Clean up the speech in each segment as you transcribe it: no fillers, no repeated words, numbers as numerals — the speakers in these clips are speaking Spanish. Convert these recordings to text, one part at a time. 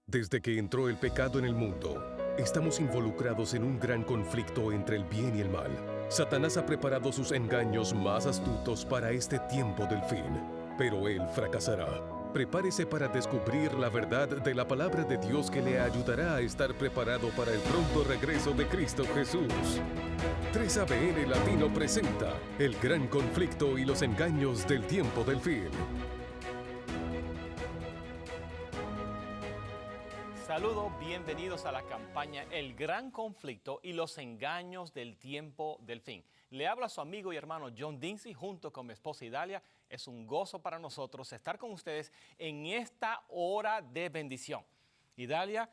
Desde que entró el pecado en el mundo, estamos involucrados en un gran conflicto entre el bien y el mal. Satanás ha preparado sus engaños más astutos para este tiempo del fin, pero él fracasará. Prepárese para descubrir la verdad de la palabra de Dios que le ayudará a estar preparado para el pronto regreso de Cristo Jesús. 3ABN Latino presenta El gran conflicto y los engaños del tiempo del fin. Saludos, bienvenidos a la campaña El Gran Conflicto y los Engaños del Tiempo del Fin. Le habla su amigo y hermano John Dinsey junto con mi esposa Idalia. Es un gozo para nosotros estar con ustedes en esta hora de bendición. Idalia,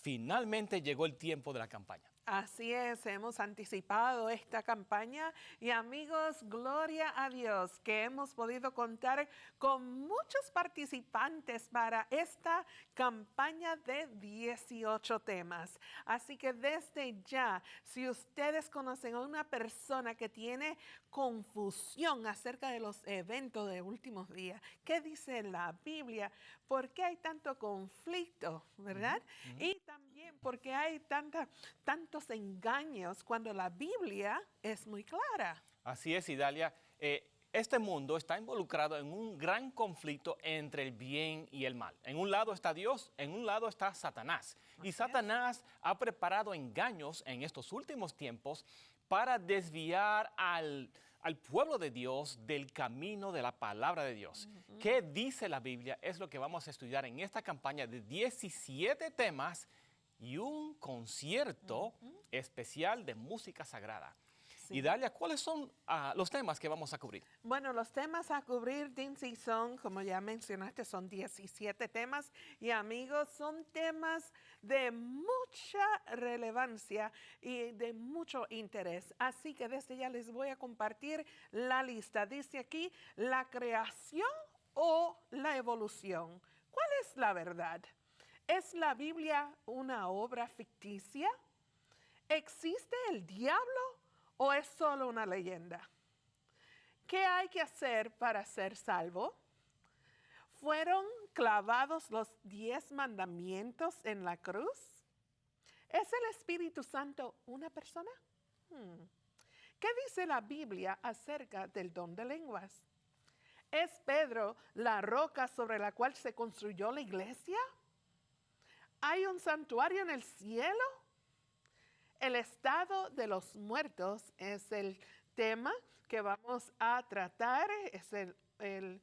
finalmente llegó el tiempo de la campaña. Así es, hemos anticipado esta campaña y amigos, gloria a Dios que hemos podido contar con muchos participantes para esta campaña de 18 temas. Así que desde ya, si ustedes conocen a una persona que tiene confusión acerca de los eventos de últimos días, ¿qué dice la Biblia? ¿Por qué hay tanto conflicto, verdad? Y también porque hay tantos engaños cuando la Biblia es muy clara. Así es, Idalia. Este mundo está involucrado en un gran conflicto entre el bien y el mal. En un lado está Dios, en un lado está Satanás. Y Satanás ha preparado engaños en estos últimos tiempos para desviar al pueblo de Dios del camino de la palabra de Dios. ¿Qué dice la Biblia? Es lo que vamos a estudiar en esta campaña de 17 temas y un concierto especial de música sagrada. Sí. Y Dalia, ¿cuáles son los temas que vamos a cubrir? Bueno, los temas a cubrir, Dinsey, son, como ya mencionaste, son 17 temas. Y amigos, son temas de mucha relevancia y de mucho interés. Así que desde ya les voy a compartir la lista. Dice aquí, la creación o la evolución. ¿Cuál es la verdad? ¿Es la Biblia una obra ficticia? ¿Existe el diablo o es solo una leyenda? ¿Qué hay que hacer para ser salvo? ¿Fueron clavados los 10 mandamientos en la cruz? ¿Es el Espíritu Santo una persona? ¿Qué dice la Biblia acerca del don de lenguas? ¿Es Pedro la roca sobre la cual se construyó la iglesia? ¿Hay un santuario en el cielo? El estado de los muertos es el tema que vamos a tratar, es el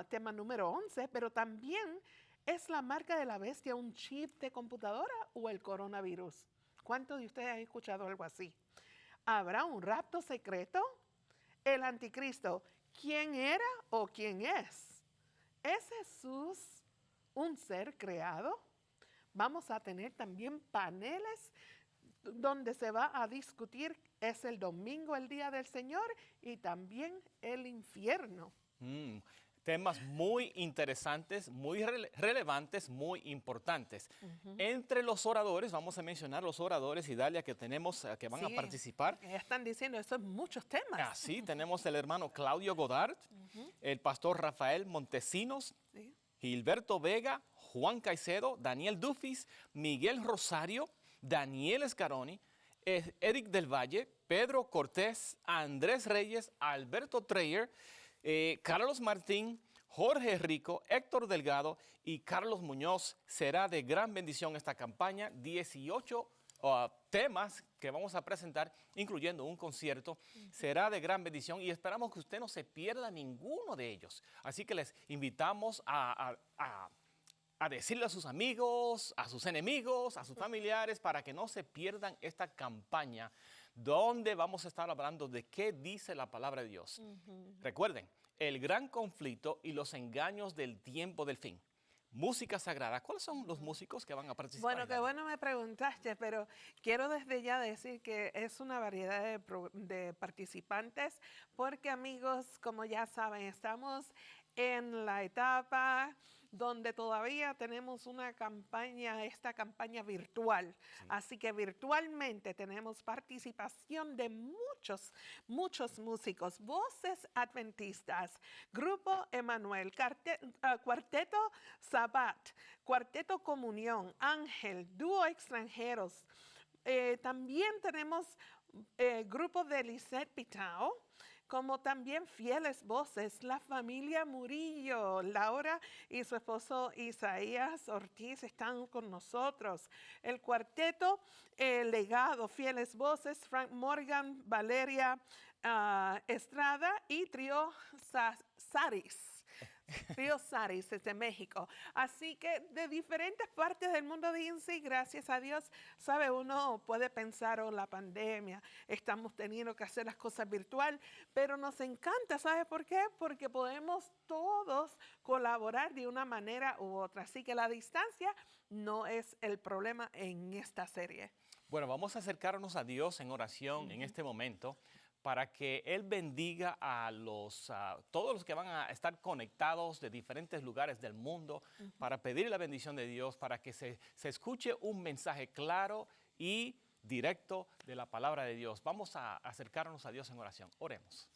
tema número 11, pero también es la marca de la bestia un chip de computadora o el coronavirus. ¿Cuántos de ustedes han escuchado algo así? ¿Habrá un rapto secreto? ¿El anticristo quién era o quién es? ¿Es Jesús un ser creado? Vamos a tener también paneles donde se va a discutir, es el domingo, el día del Señor, y también el infierno. Temas muy interesantes, muy relevantes, muy importantes. Entre los oradores, vamos a mencionar los oradores, Idalia, que tenemos, que van a participar. Ya están diciendo, estos son muchos temas. Sí, tenemos el hermano Claudio Godard, el pastor Rafael Montesinos, Gilberto Vega, Juan Caicedo, Daniel Dufis, Miguel Rosario, Daniel Escaroni, Eric del Valle, Pedro Cortés, Andrés Reyes, Alberto Treyer, Carlos Martín, Jorge Rico, Héctor Delgado y Carlos Muñoz. Será de gran bendición esta campaña, 18 temas que vamos a presentar, incluyendo un concierto. Será de gran bendición y esperamos que usted no se pierda ninguno de ellos. Así que les invitamos a decirle a sus amigos, a sus enemigos, a sus familiares, para que no se pierdan esta campaña donde vamos a estar hablando de qué dice la palabra de Dios. Recuerden, el gran conflicto y los engaños del tiempo del fin. Música sagrada. ¿Cuáles son los músicos que van a participar? Bueno, qué bueno me preguntaste, pero quiero desde ya decir que es una variedad de participantes, porque amigos, como ya saben, estamos en la etapa donde todavía tenemos esta campaña virtual. Sí. Así que virtualmente tenemos participación de muchos músicos, voces adventistas, Grupo Emanuel, Cuarteto Sabbat, Cuarteto Comunión, Ángel, Dúo Extranjeros. También tenemos grupo de Lisette Pitao, como también fieles voces, la familia Murillo, Laura y su esposo Isaías Ortiz están con nosotros. El cuarteto Legado, fieles voces, Frank Morgan, Valeria Estrada y Trío Saris. Río Saris desde México. Así que de diferentes partes del mundo de INSI, gracias a Dios, sabe, uno puede pensar, la pandemia, estamos teniendo que hacer las cosas virtual, pero nos encanta, ¿sabe por qué? Porque podemos todos colaborar de una manera u otra. Así que la distancia no es el problema en esta serie. Bueno, vamos a acercarnos a Dios en oración en este momento, para que Él bendiga a todos los que van a estar conectados de diferentes lugares del mundo, para pedir la bendición de Dios, para que se escuche un mensaje claro y directo de la palabra de Dios. Vamos a acercarnos a Dios en oración. Oremos.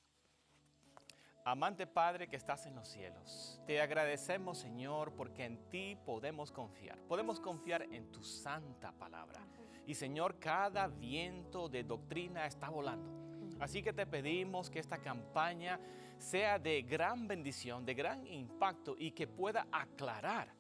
Amante Padre que estás en los cielos, te agradecemos, Señor, porque en ti podemos confiar. Podemos confiar en tu santa palabra. Y, Señor, cada viento de doctrina está volando. Así que te pedimos que esta campaña sea de gran bendición, de gran impacto y que pueda aclarar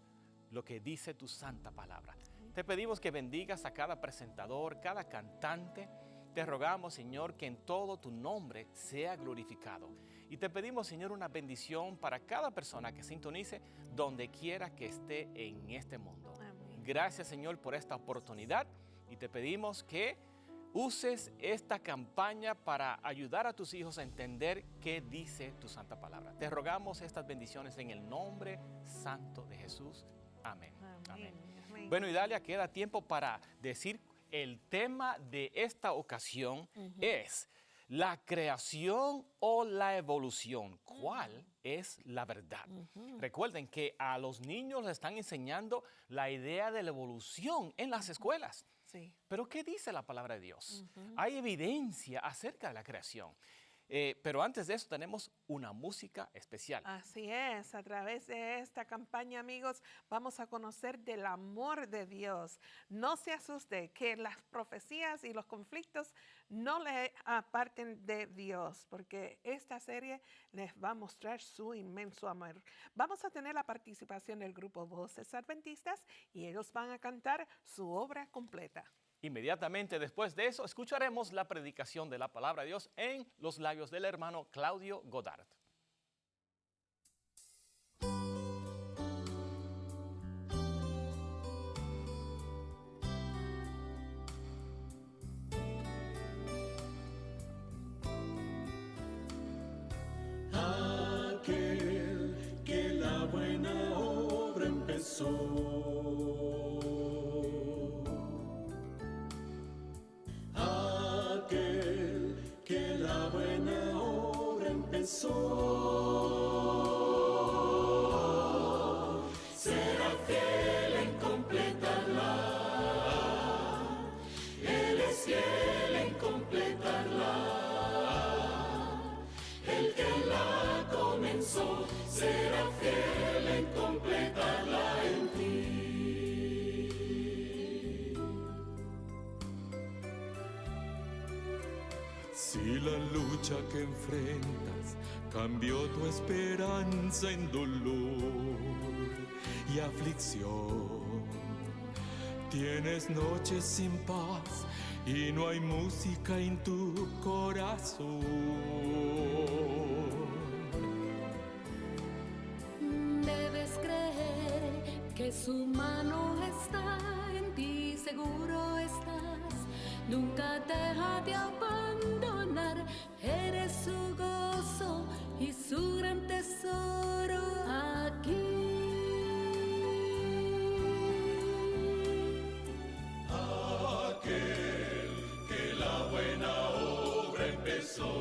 lo que dice tu santa palabra. Te pedimos que bendigas a cada presentador, cada cantante. Te rogamos, Señor, que en todo tu nombre sea glorificado. Y te pedimos, Señor, una bendición para cada persona que sintonice donde quiera que esté en este mundo. Amén. Gracias, Señor, por esta oportunidad y te pedimos que uses esta campaña para ayudar a tus hijos a entender qué dice tu santa palabra. Te rogamos estas bendiciones en el nombre santo de Jesús. Amén. Amén. Amén. Bueno, Idalia, queda tiempo para decir el tema de esta ocasión es la creación o la evolución. ¿Cuál es la verdad? Recuerden que a los niños les están enseñando la idea de la evolución en las escuelas. Sí. Pero ¿qué dice la palabra de Dios? Hay evidencia acerca de la creación. Pero antes de eso tenemos una música especial. Así es, a través de esta campaña, amigos, vamos a conocer del amor de Dios. No se asuste que las profecías y los conflictos no le aparten de Dios, porque esta serie les va a mostrar su inmenso amor. Vamos a tener la participación del grupo Voces Adventistas y ellos van a cantar su obra completa. Inmediatamente después de eso, escucharemos la predicación de la palabra de Dios en los labios del hermano Claudio Godard. Aquel que la buena obra empezó, será fiel en completarla. Él es fiel en completarla. El que la comenzó será fiel en completarla en ti. Si la lucha que enfrentas cambió tu esperanza en dolor y aflicción, tienes noches sin paz y no hay música en tu corazón. Debes creer que su mano está en ti, seguro estás, nunca deja de abandonar, eres su gozo y su gran tesoro aquí. Aquel que la buena obra empezó,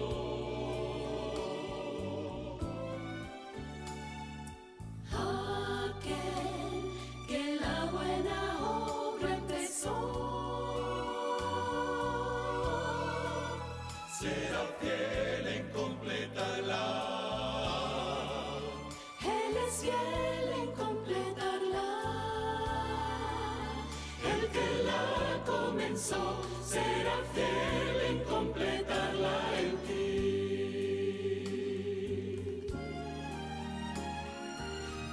Aquel comenzó, será fiel en completarla en ti.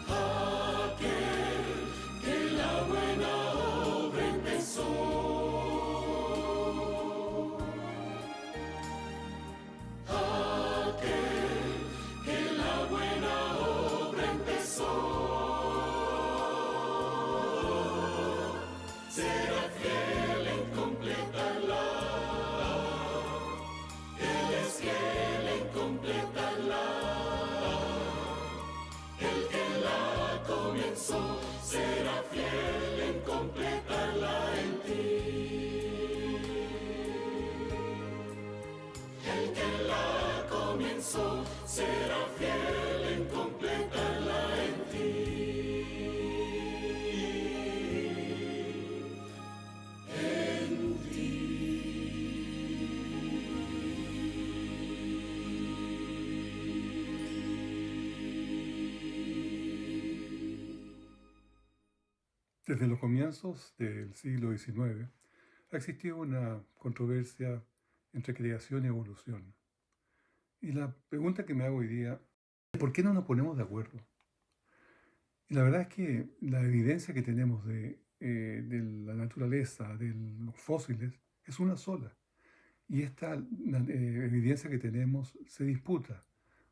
Aquel que la buena obra empezó, aquel que la buena obra empezó, será fiel en completarla. Él es fiel en completarla. El que la comenzó será fiel en completarla en ti. El que la comenzó será fiel en completarla en ti. Desde los comienzos del siglo XIX ha existido una controversia entre creación y evolución. Y la pregunta que me hago hoy día es ¿por qué no nos ponemos de acuerdo? Y la verdad es que la evidencia que tenemos de la naturaleza, de los fósiles, es una sola. Y esta evidencia que tenemos se disputa,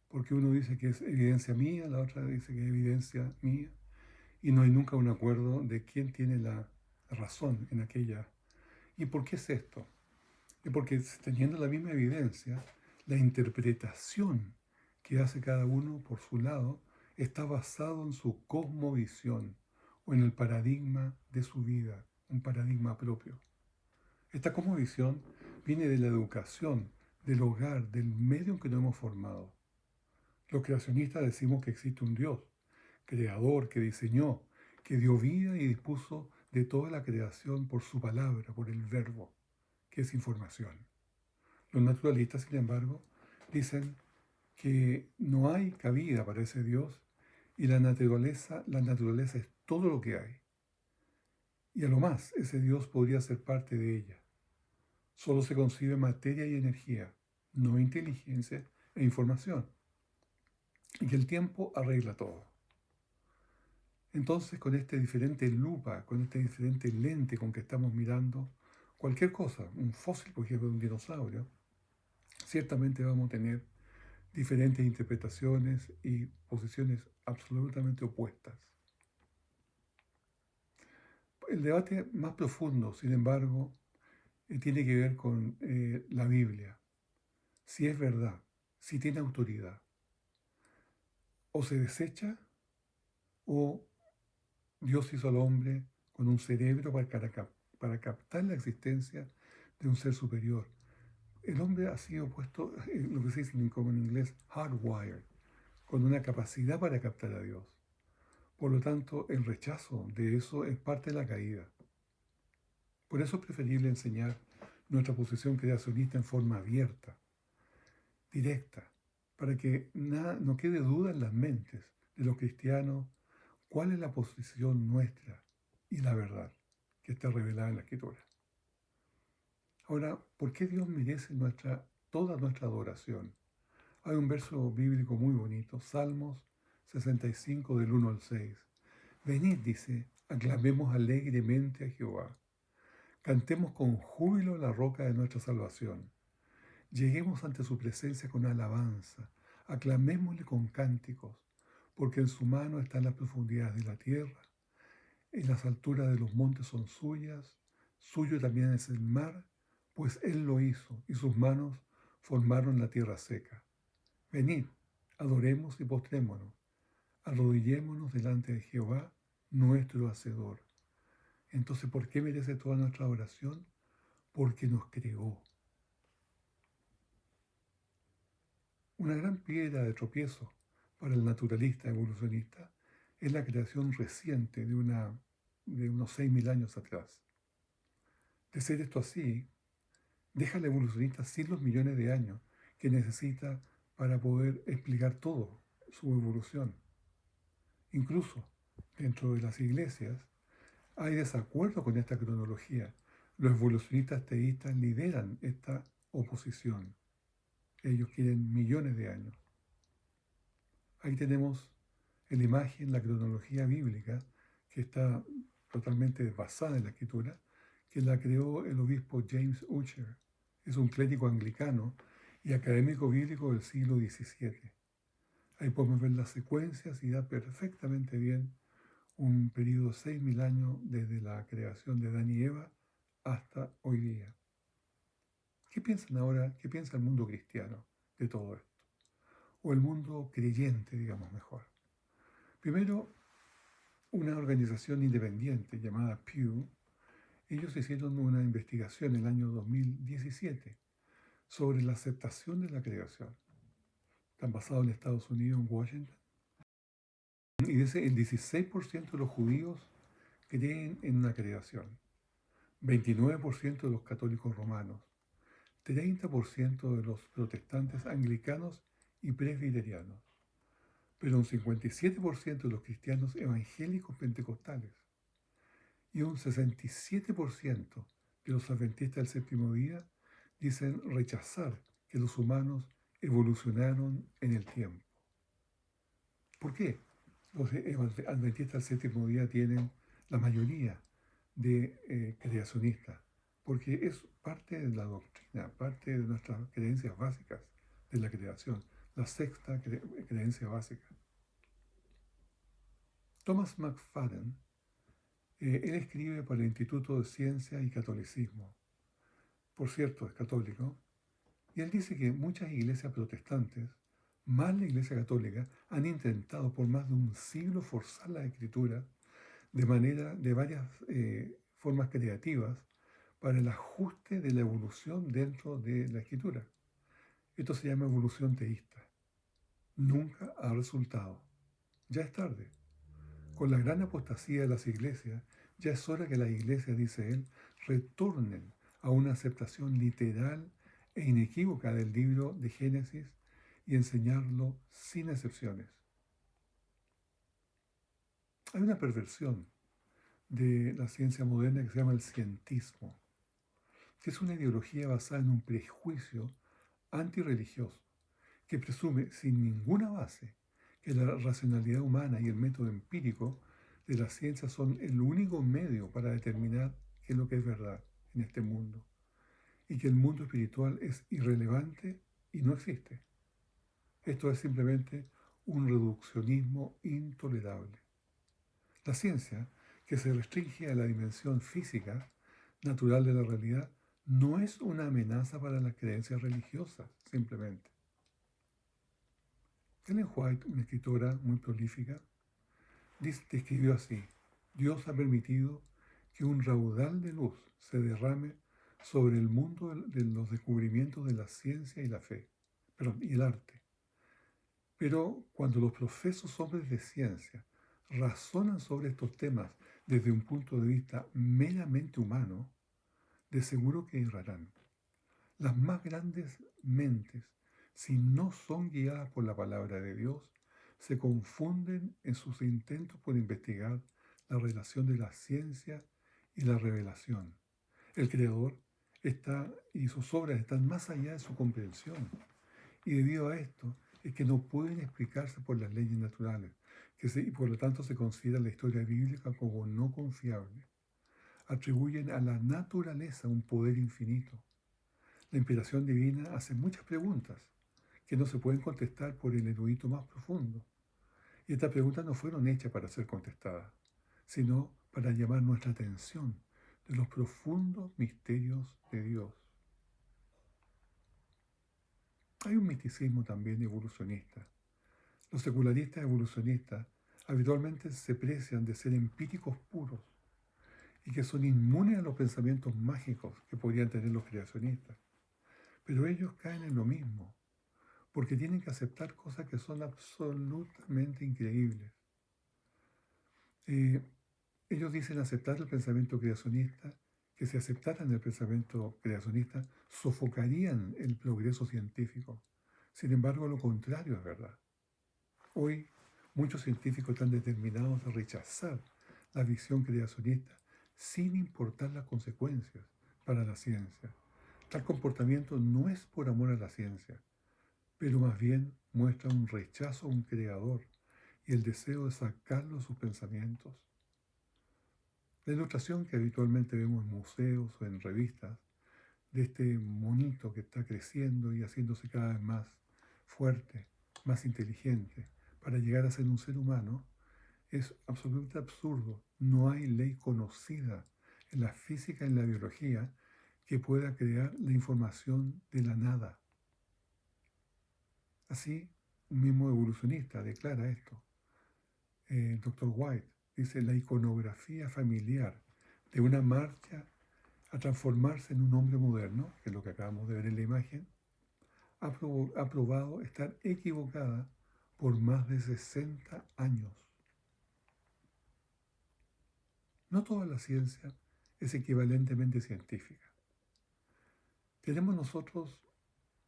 porque uno dice que es evidencia mía, la otra dice que es evidencia mía. Y no hay nunca un acuerdo de quién tiene la razón en aquella. ¿Y por qué es esto? Es porque teniendo la misma evidencia, la interpretación que hace cada uno por su lado está basado en su cosmovisión o en el paradigma de su vida, un paradigma propio. Esta cosmovisión viene de la educación, del hogar, del medio en que nos hemos formado. Los creacionistas decimos que existe un Dios, creador, que diseñó, que dio vida y dispuso de toda la creación por su palabra, por el verbo, que es información. Los naturalistas, sin embargo, dicen que no hay cabida para ese Dios y la naturaleza es todo lo que hay. Y a lo más, ese Dios podría ser parte de ella. Solo se concibe materia y energía, no inteligencia e información. Y que el tiempo arregla todo. Entonces, con esta diferente lupa, con este diferente lente con que estamos mirando cualquier cosa, un fósil, por ejemplo, de un dinosaurio, ciertamente vamos a tener diferentes interpretaciones y posiciones absolutamente opuestas. El debate más profundo, sin embargo, tiene que ver con la Biblia. Si es verdad, si tiene autoridad. O se desecha, o Dios hizo al hombre con un cerebro para captar la existencia de un ser superior. El hombre ha sido puesto, lo que se dice como en inglés, hardwired, con una capacidad para captar a Dios. Por lo tanto, el rechazo de eso es parte de la caída. Por eso es preferible enseñar nuestra posición creacionista en forma abierta, directa, para que no quede duda en las mentes de los cristianos cuál es la posición nuestra y la verdad que está revelada en la Escritura. Ahora, ¿por qué Dios merece toda nuestra adoración? Hay un verso bíblico muy bonito, Salmos 65 del 1 al 6. Venid, dice, aclamemos alegremente a Jehová. Cantemos con júbilo la roca de nuestra salvación. Lleguemos ante su presencia con alabanza. Aclamémosle con cánticos, porque en su mano están las profundidades de la tierra. En las alturas de los montes son suyas. Suyo también es el mar, pues él lo hizo, y sus manos formaron la tierra seca. Venid, adoremos y postrémonos. Arrodillémonos delante de Jehová, nuestro Hacedor. Entonces, ¿por qué merece toda nuestra oración? Porque nos creó. Una gran piedra de tropiezo para el naturalista evolucionista es la creación reciente de unos 6.000 años atrás. De ser esto así, deja al evolucionista sin los millones de años que necesita para poder explicar todo su evolución. Incluso dentro de las iglesias hay desacuerdo con esta cronología, Los evolucionistas teístas lideran esta oposición. Ellos quieren millones de años. Ahí tenemos en la imagen la cronología bíblica, que está totalmente basada en la escritura, que la creó el obispo James Ussher. Es un clérigo anglicano y académico bíblico del siglo XVII. Ahí podemos ver las secuencias y da perfectamente bien un periodo de 6.000 años desde la creación de Adán y Eva hasta hoy día. ¿Qué piensan ahora, qué piensa el mundo cristiano de todo esto? O el mundo creyente, digamos mejor. Primero, una organización independiente llamada Pew, ellos hicieron una investigación en el año 2017 sobre la aceptación de la creación. Están basados en Estados Unidos, en Washington. Y dice el 16% de los judíos creen en una creación, 29% de los católicos romanos, 30% de los protestantes anglicanos y presbiterianos, pero un 57% de los cristianos evangélicos pentecostales y un 67% de los adventistas del séptimo día dicen rechazar que los humanos evolucionaron en el tiempo. ¿Por qué? Los adventistas del séptimo día tienen la mayoría de creacionistas, porque es parte de la doctrina, parte de nuestras creencias básicas de la creación, la sexta creencia básica. Thomas McFadden, él escribe para el Instituto de Ciencia y Catolicismo. Por cierto, es católico, y él dice que muchas iglesias protestantes, más la Iglesia Católica, han intentado por más de un siglo forzar la escritura de varias formas creativas para el ajuste de la evolución dentro de la escritura. Esto se llama evolución teísta. Nunca ha resultado. Ya es tarde. Con la gran apostasía de las iglesias, ya es hora que las iglesias, dice él, retornen a una aceptación literal e inequívoca del libro de Génesis y enseñarlo sin excepciones. Hay una perversión de la ciencia moderna que se llama el cientismo, que es una ideología basada en un prejuicio antirreligioso que presume sin ninguna base que la racionalidad humana y el método empírico de la ciencia son el único medio para determinar qué es lo que es verdad en este mundo y que el mundo espiritual es irrelevante y no existe. Esto es simplemente un reduccionismo intolerable. La ciencia, que se restringe a la dimensión física natural de la realidad, no es una amenaza para las creencias religiosas, simplemente. Ellen White, una escritora muy prolífica, describió así: Dios ha permitido que un raudal de luz se derrame sobre el mundo de los descubrimientos de la ciencia y la fe, y el arte. Pero cuando los profesos hombres de ciencia razonan sobre estos temas desde un punto de vista meramente humano, de seguro que errarán. Las más grandes mentes, si no son guiadas por la palabra de Dios, se confunden en sus intentos por investigar la relación de la ciencia y la revelación. El Creador y sus obras están más allá de su comprensión. Y debido a esto es que no pueden explicarse por las leyes naturales, y por lo tanto se considera la historia bíblica como no confiable. Atribuyen a la naturaleza un poder infinito. La inspiración divina hace muchas preguntas que no se pueden contestar por el erudito más profundo. Y estas preguntas no fueron hechas para ser contestadas, sino para llamar nuestra atención de los profundos misterios de Dios. Hay un misticismo también evolucionista. Los secularistas evolucionistas habitualmente se precian de ser empíricos puros y que son inmunes a los pensamientos mágicos que podrían tener los creacionistas. Pero ellos caen en lo mismo, porque tienen que aceptar cosas que son absolutamente increíbles. Ellos dicen aceptar el pensamiento creacionista, que si aceptaran el pensamiento creacionista, sofocarían el progreso científico. Sin embargo, lo contrario es verdad. Hoy, muchos científicos están determinados a rechazar la visión creacionista sin importar las consecuencias, para la ciencia. Tal comportamiento no es por amor a la ciencia, pero más bien muestra un rechazo a un creador y el deseo de sacarlo de sus pensamientos. La ilustración que habitualmente vemos en museos o en revistas de este monito que está creciendo y haciéndose cada vez más fuerte, más inteligente, para llegar a ser un ser humano, es absolutamente absurdo. No hay ley conocida en la física y en la biología que pueda crear la información de la nada. Así, un mismo evolucionista declara esto. El Dr. White dice: la iconografía familiar de una marcha a transformarse en un hombre moderno, que es lo que acabamos de ver en la imagen, ha probado estar equivocada por más de 60 años. No toda la ciencia es equivalentemente científica. Tenemos nosotros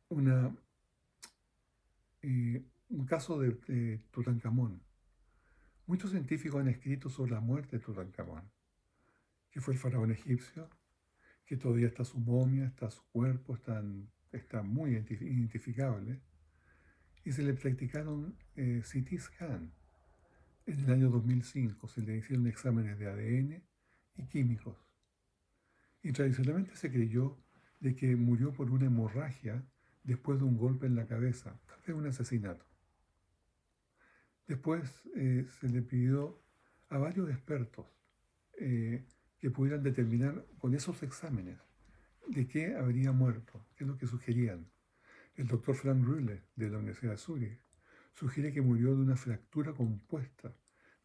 un caso de Tutankamón. Muchos científicos han escrito sobre la muerte de Tutankamón, que fue el faraón egipcio, que todavía está su momia, está su cuerpo, está muy identificable, y se le practicaron CT scan. En el año 2005 se le hicieron exámenes de ADN y químicos. Y tradicionalmente se creyó de que murió por una hemorragia después de un golpe en la cabeza, tal vez un asesinato. Después se le pidió a varios expertos que pudieran determinar con esos exámenes de qué habría muerto, qué es lo que sugerían. El doctor Frank Rühle, de la Universidad de Zúrich, sugiere que murió de una fractura compuesta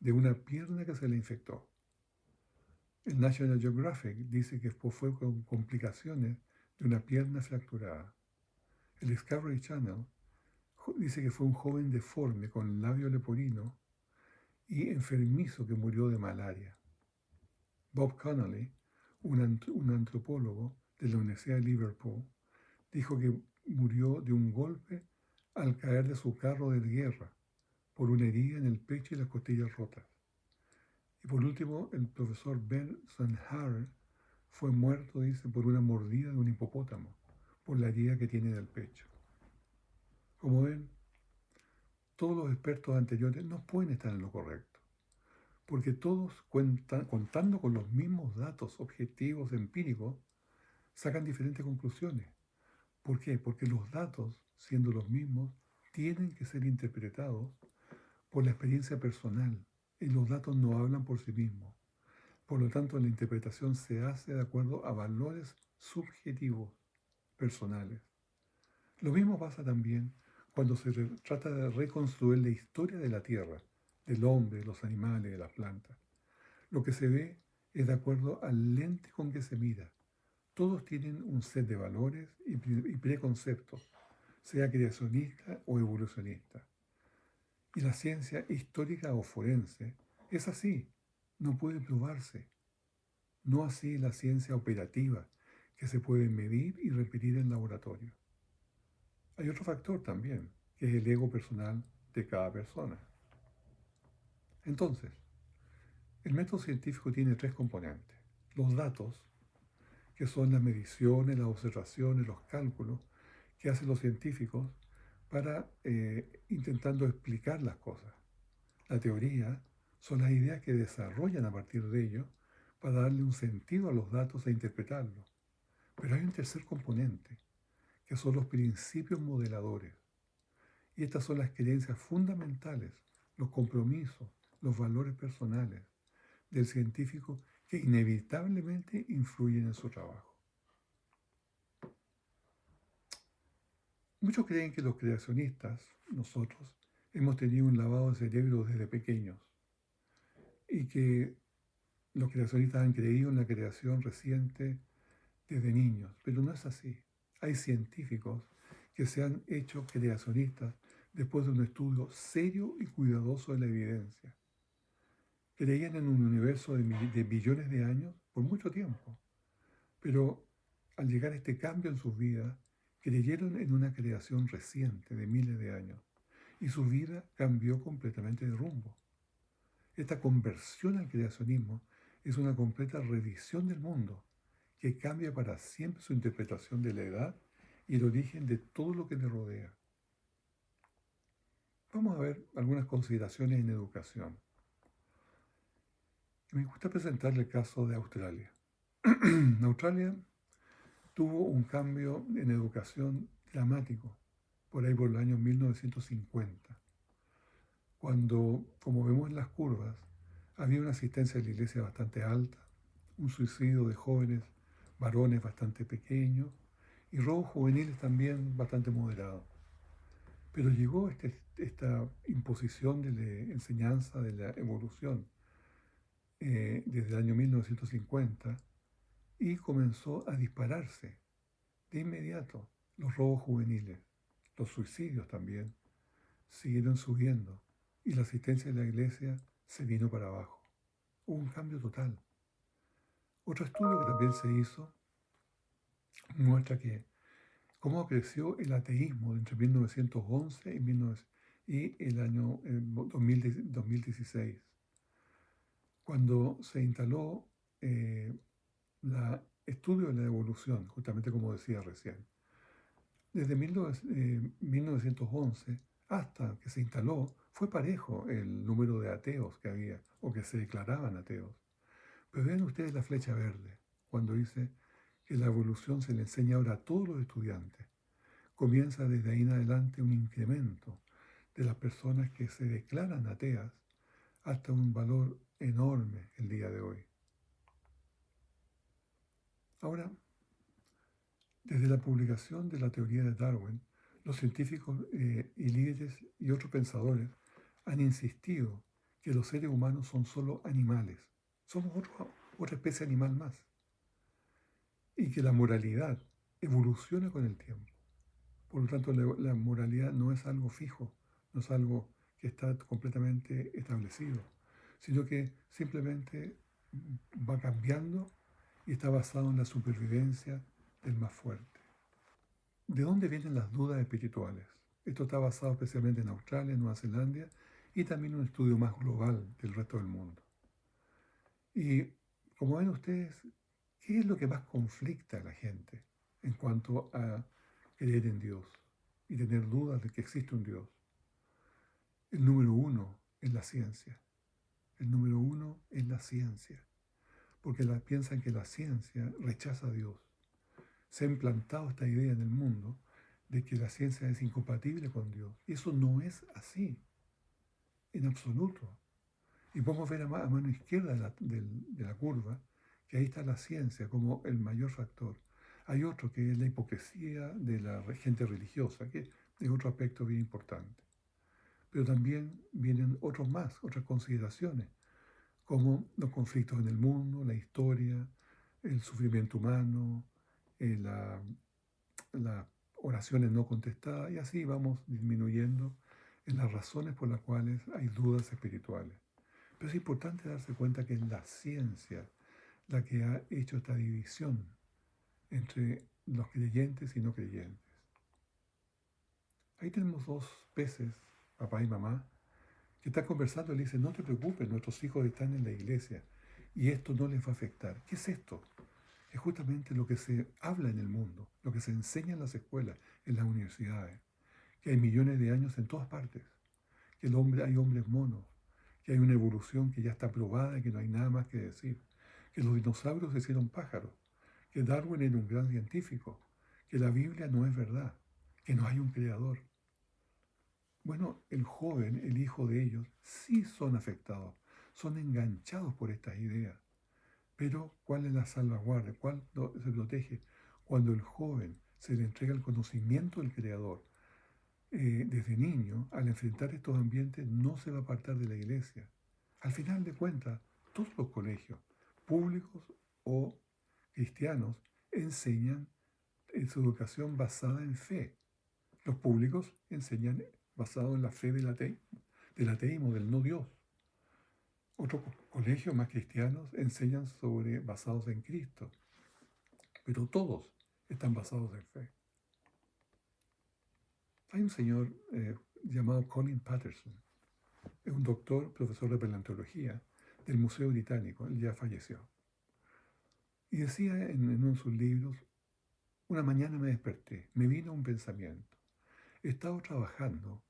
de una pierna que se le infectó. El National Geographic dice que fue con complicaciones de una pierna fracturada. El Discovery Channel dice que fue un joven deforme con labio leporino y enfermizo que murió de malaria. Bob Connolly, un antropólogo de la Universidad de Liverpool, dijo que murió de un golpe al caer de su carro de guerra por una herida en el pecho y las costillas rotas. Y por último, el profesor Ben Sanhare fue muerto, dice, por una mordida de un hipopótamo, por la herida que tiene en el pecho. Como ven, todos los expertos anteriores no pueden estar en lo correcto, porque todos, contando con los mismos datos objetivos empíricos, sacan diferentes conclusiones. ¿Por qué? Porque los datos, siendo los mismos, tienen que ser interpretados por la experiencia personal, y los datos no hablan por sí mismos. Por lo tanto, la interpretación se hace de acuerdo a valores subjetivos, personales. Lo mismo pasa también cuando se trata de reconstruir la historia de la Tierra, del hombre, de los animales, de las plantas. Lo que se ve es de acuerdo al lente con que se mira. Todos tienen un set de valores y preconceptos, sea creacionista o evolucionista. Y la ciencia histórica o forense es así, no puede probarse. No así la ciencia operativa, que se puede medir y repetir en laboratorio. Hay otro factor también, que es el ego personal de cada persona. Entonces, el método científico tiene 3 componentes. Los datos, que son las mediciones, las observaciones, los cálculos que hacen los científicos para intentando explicar las cosas. La teoría son las ideas que desarrollan a partir de ello para darle un sentido a los datos e interpretarlos. Pero hay un tercer componente, que son los principios modeladores. Y estas son las creencias fundamentales, los compromisos, los valores personales del científico que inevitablemente influyen en su trabajo. Muchos creen que los creacionistas, nosotros, hemos tenido un lavado de cerebro desde pequeños y que los creacionistas han creído en la creación reciente desde niños, pero no es así. Hay científicos que se han hecho creacionistas después de un estudio serio y cuidadoso de la evidencia. Creían en un universo de billones de años por mucho tiempo, pero al llegar a este cambio en sus vidas, creyeron en una creación reciente de miles de años y su vida cambió completamente de rumbo. Esta conversión al creacionismo es una completa revisión del mundo que cambia para siempre su interpretación de la edad y el origen de todo lo que le rodea. Vamos a ver algunas consideraciones en educación. Me gusta presentarle el caso de Australia. Australia tuvo un cambio en educación dramático, por ahí por el año 1950, cuando, como vemos en las curvas, había una asistencia a la iglesia bastante alta, un suicidio de jóvenes varones bastante pequeño y robos juveniles también bastante moderados. Pero llegó esta imposición de la enseñanza de la evolución desde el año 1950 y comenzó a dispararse de inmediato los robos juveniles, los suicidios también siguieron subiendo y la asistencia de la iglesia se vino para abajo. Hubo un cambio total. Otro estudio que también se hizo muestra que cómo creció el ateísmo entre 1911 y el año 2016, cuando se instaló el estudio de la evolución, justamente como decía recién. Desde 1911 hasta que se instaló, fue parejo el número de ateos que había, o que se declaraban ateos. Pero vean ustedes la flecha verde, cuando dice que la evolución se le enseña ahora a todos los estudiantes. Comienza desde ahí en adelante un incremento de las personas que se declaran ateas hasta un valor enorme el día de hoy. Ahora, desde la publicación de la teoría de Darwin, los científicos y líderes y otros pensadores han insistido que los seres humanos son solo animales, somos otra especie animal más, y que la moralidad evoluciona con el tiempo. Por lo tanto, la moralidad no es algo fijo, no es algo que está completamente establecido, sino que simplemente va cambiando y está basado en la supervivencia del más fuerte. ¿De dónde vienen las dudas espirituales? Esto está basado especialmente en Australia, en Nueva Zelanda y también en un estudio más global del resto del mundo. Y como ven ustedes, ¿qué es lo que más conflicta a la gente en cuanto a creer en Dios y tener dudas de que existe un Dios? El número uno es la ciencia. El número uno es la ciencia. Porque piensan que la ciencia rechaza a Dios. Se ha implantado esta idea en el mundo de que la ciencia es incompatible con Dios. Y eso no es así, en absoluto. Y podemos ver a mano izquierda de la curva que ahí está la ciencia como el mayor factor. Hay otro que es la hipocresía de la gente religiosa, que es otro aspecto bien importante. Pero también vienen otros más, otras consideraciones, como los conflictos en el mundo, la historia, el sufrimiento humano, las oraciones no contestadas, y así vamos disminuyendo en las razones por las cuales hay dudas espirituales. Pero es importante darse cuenta que es la ciencia la que ha hecho esta división entre los creyentes y no creyentes. Ahí tenemos dos peces, papá y mamá, que están conversando y le dicen: no te preocupes, nuestros hijos están en la iglesia y esto no les va a afectar. ¿Qué es esto? Es justamente lo que se habla en el mundo, lo que se enseña en las escuelas, en las universidades, que hay millones de años en todas partes, que hay hombres monos, que hay una evolución que ya está probada y que no hay nada más que decir, que los dinosaurios se hicieron pájaros, que Darwin era un gran científico, que la Biblia no es verdad, que no hay un creador. Bueno, el joven, el hijo de ellos, sí son afectados, son enganchados por estas ideas. Pero, ¿cuál es la salvaguardia? ¿Cuál se protege? Cuando el joven se le entrega el conocimiento del Creador, desde niño, al enfrentar estos ambientes, no se va a apartar de la iglesia. Al final de cuentas, todos los colegios, públicos o cristianos, enseñan su educación basada en fe. Los públicos enseñan basado en la fe del ateísmo, del no Dios. Otros colegios más cristianos enseñan basados en Cristo. Pero todos están basados en fe. Hay un señor llamado Colin Patterson. Es un doctor, profesor de paleontología del Museo Británico. Él ya falleció. Y decía en uno de sus libros, una mañana me desperté, me vino un pensamiento. He estado trabajando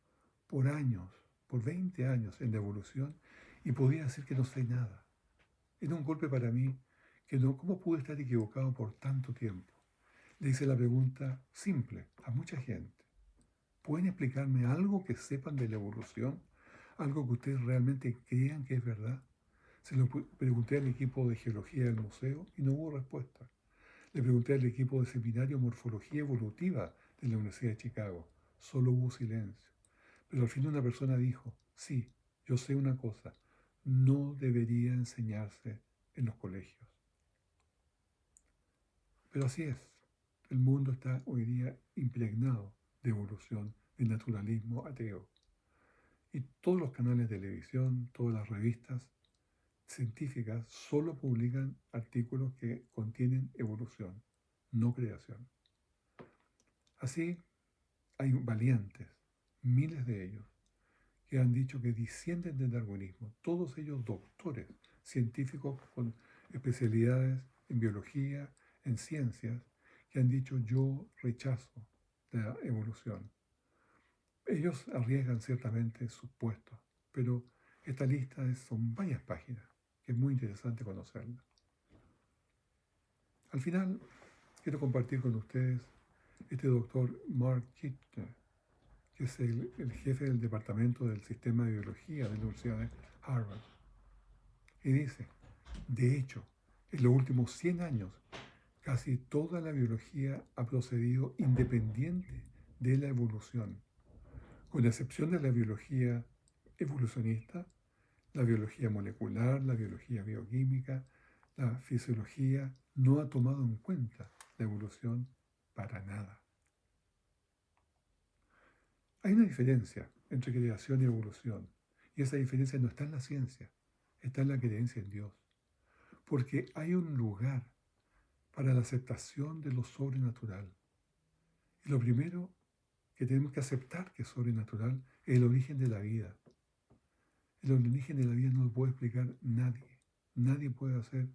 por años, por 20 años en la evolución y podía decir que no sé nada. Era un golpe para mí que no, ¿cómo pude estar equivocado por tanto tiempo? Le hice la pregunta simple a mucha gente. ¿Pueden explicarme algo que sepan de la evolución? ¿Algo que ustedes realmente crean que es verdad? Se lo pregunté al equipo de geología del museo y no hubo respuesta. Le pregunté al equipo de seminario Morfología Evolutiva de la Universidad de Chicago. Solo hubo silencio. Pero al fin una persona dijo, sí, yo sé una cosa, no debería enseñarse en los colegios. Pero así es. El mundo está hoy día impregnado de evolución, de naturalismo ateo. Y todos los canales de televisión, todas las revistas científicas solo publican artículos que contienen evolución, no creación. Así hay valientes, miles de ellos, que han dicho que disienten del darwinismo, todos ellos doctores, científicos con especialidades en biología, en ciencias, que han dicho yo rechazo la evolución. Ellos arriesgan ciertamente sus puestos, pero esta lista son varias páginas, que es muy interesante conocerla. Al final, quiero compartir con ustedes este doctor Mark Kittner, que es el jefe del Departamento del Sistema de Biología de la Universidad de Harvard. Y dice, de hecho, en los últimos 100 años, casi toda la biología ha procedido independiente de la evolución, con excepción de la biología evolucionista, la biología molecular, la biología bioquímica, la fisiología no ha tomado en cuenta la evolución para nada. Hay una diferencia entre creación y evolución, y esa diferencia no está en la ciencia, está en la creencia en Dios. Porque hay un lugar para la aceptación de lo sobrenatural. Y lo primero que tenemos que aceptar que es sobrenatural es el origen de la vida. El origen de la vida no lo puede explicar nadie. Nadie puede hacer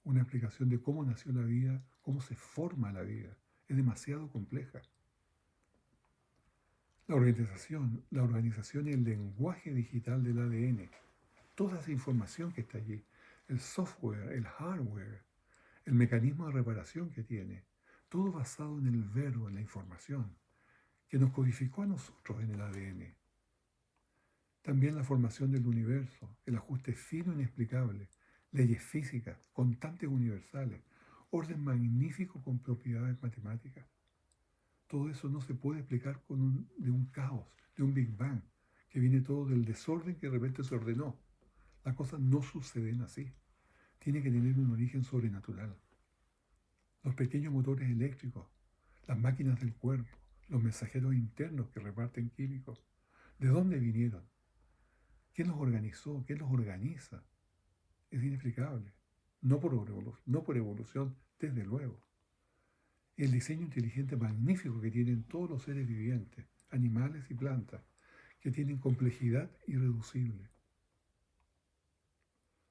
una explicación de cómo nació la vida, cómo se forma la vida. Es demasiado compleja. La organización y el lenguaje digital del ADN, toda esa información que está allí, el software, el hardware, el mecanismo de reparación que tiene, todo basado en el verbo, en la información, que nos codificó a nosotros en el ADN. También la formación del universo, el ajuste fino e inexplicable, leyes físicas, constantes universales, orden magnífico con propiedades matemáticas. Todo eso no se puede explicar de un caos, de un Big Bang, que viene todo del desorden que de repente se ordenó. Las cosas no suceden así. Tiene que tener un origen sobrenatural. Los pequeños motores eléctricos, las máquinas del cuerpo, los mensajeros internos que reparten químicos, ¿de dónde vinieron? ¿Quién los organizó? ¿Quién los organiza? Es inexplicable. No por evolución, desde luego. El diseño inteligente magnífico que tienen todos los seres vivientes, animales y plantas, que tienen complejidad irreducible.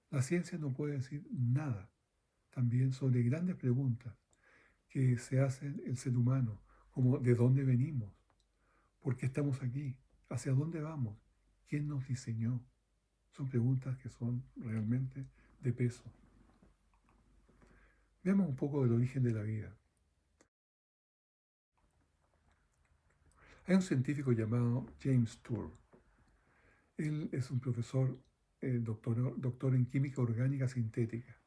La ciencia no puede decir nada también sobre grandes preguntas que se hacen el ser humano, como ¿de dónde venimos? ¿Por qué estamos aquí? ¿Hacia dónde vamos? ¿Quién nos diseñó? Son preguntas que son realmente de peso. Veamos un poco del origen de la vida. Hay un científico llamado James Tour. Él es un profesor, doctor en química orgánica sintética,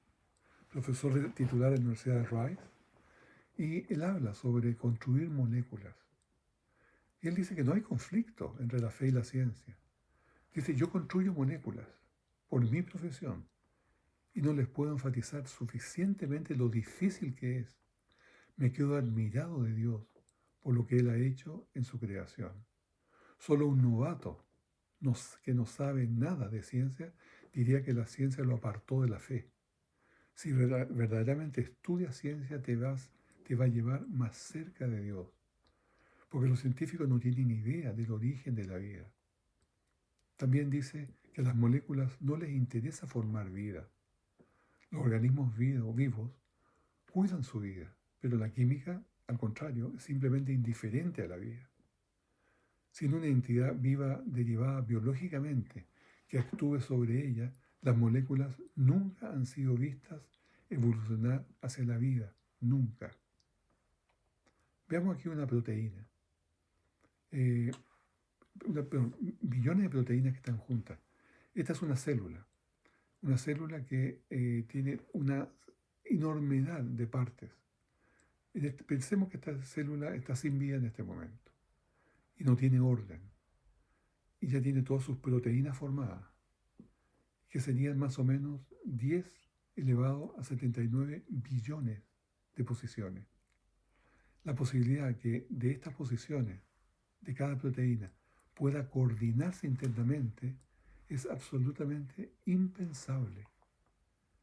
profesor titular de la Universidad de Rice, y él habla sobre construir moléculas. Y él dice que no hay conflicto entre la fe y la ciencia. Dice, yo construyo moléculas por mi profesión y no les puedo enfatizar suficientemente lo difícil que es. Me quedo admirado de Dios por lo que Él ha hecho en su creación. Solo un novato que no sabe nada de ciencia diría que la ciencia lo apartó de la fe. Si verdaderamente estudias ciencia, te va a llevar más cerca de Dios. Porque los científicos no tienen idea del origen de la vida. También dice que a las moléculas no les interesa formar vida. Los organismos vivos cuidan su vida, pero la química, al contrario, es simplemente indiferente a la vida. Sin una entidad viva derivada biológicamente que actúe sobre ella, las moléculas nunca han sido vistas evolucionar hacia la vida, nunca. Veamos aquí una proteína. Billones de proteínas que están juntas. Esta es una célula que tiene una enormidad de partes. Pensemos que esta célula está sin vida en este momento y no tiene orden y ya tiene todas sus proteínas formadas, que serían más o menos 10 elevado a 79 billones de posiciones. La posibilidad que de estas posiciones de cada proteína pueda coordinarse internamente es absolutamente impensable.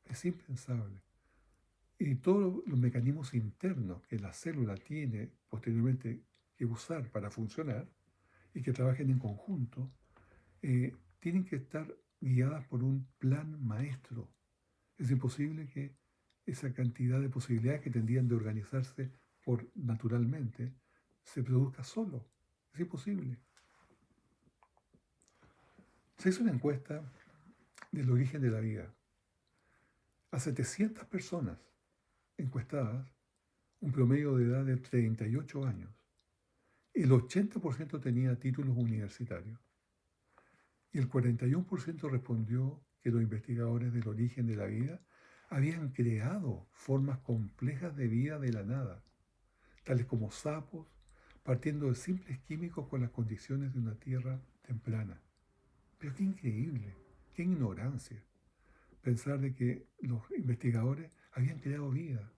Es impensable. Y todos los mecanismos internos que la célula tiene posteriormente que usar para funcionar y que trabajen en conjunto, tienen que estar guiadas por un plan maestro. Es imposible que esa cantidad de posibilidades que tendrían de organizarse naturalmente se produzca solo. Es imposible. Se hizo una encuesta del origen de la vida. A 700 personas encuestadas, un promedio de edad de 38 años. El 80% tenía títulos universitarios. Y el 41% respondió que los investigadores del origen de la vida habían creado formas complejas de vida de la nada, tales como sapos, partiendo de simples químicos con las condiciones de una tierra temprana. Pero qué increíble, qué ignorancia pensar de que los investigadores habían creado vida.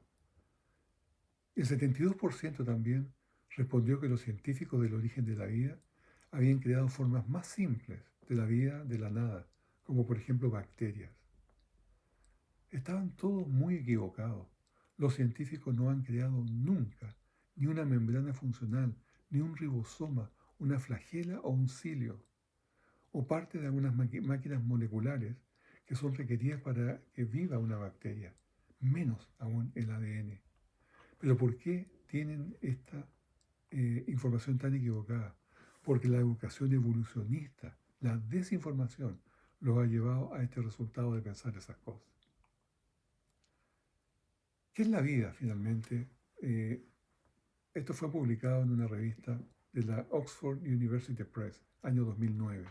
El 72% también respondió que los científicos del origen de la vida habían creado formas más simples de la vida de la nada, como por ejemplo bacterias. Estaban todos muy equivocados. Los científicos no han creado nunca ni una membrana funcional, ni un ribosoma, una flagela o un cilio, o parte de algunas máquinas moleculares que son requeridas para que viva una bacteria, menos aún el ADN. Pero ¿por qué tienen esta información tan equivocada? Porque la educación evolucionista, la desinformación, los ha llevado a este resultado de pensar esas cosas. ¿Qué es la vida finalmente? Esto fue publicado en una revista de la Oxford University Press, año 2009.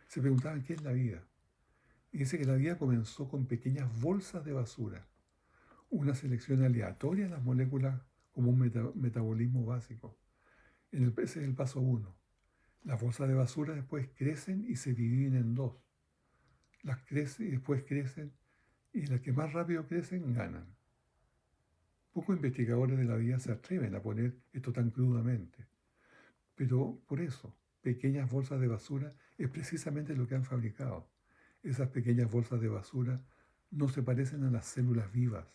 Se preguntaban qué es la vida. Y dice que la vida comenzó con pequeñas bolsas de basura, una selección aleatoria de las moléculas como un metabolismo básico. Ese es el paso 1. Las bolsas de basura después crecen y se dividen en dos. Las crecen y después crecen, y las que más rápido crecen ganan. Pocos investigadores de la vida se atreven a poner esto tan crudamente. Pero por eso, pequeñas bolsas de basura es precisamente lo que han fabricado. Esas pequeñas bolsas de basura no se parecen a las células vivas,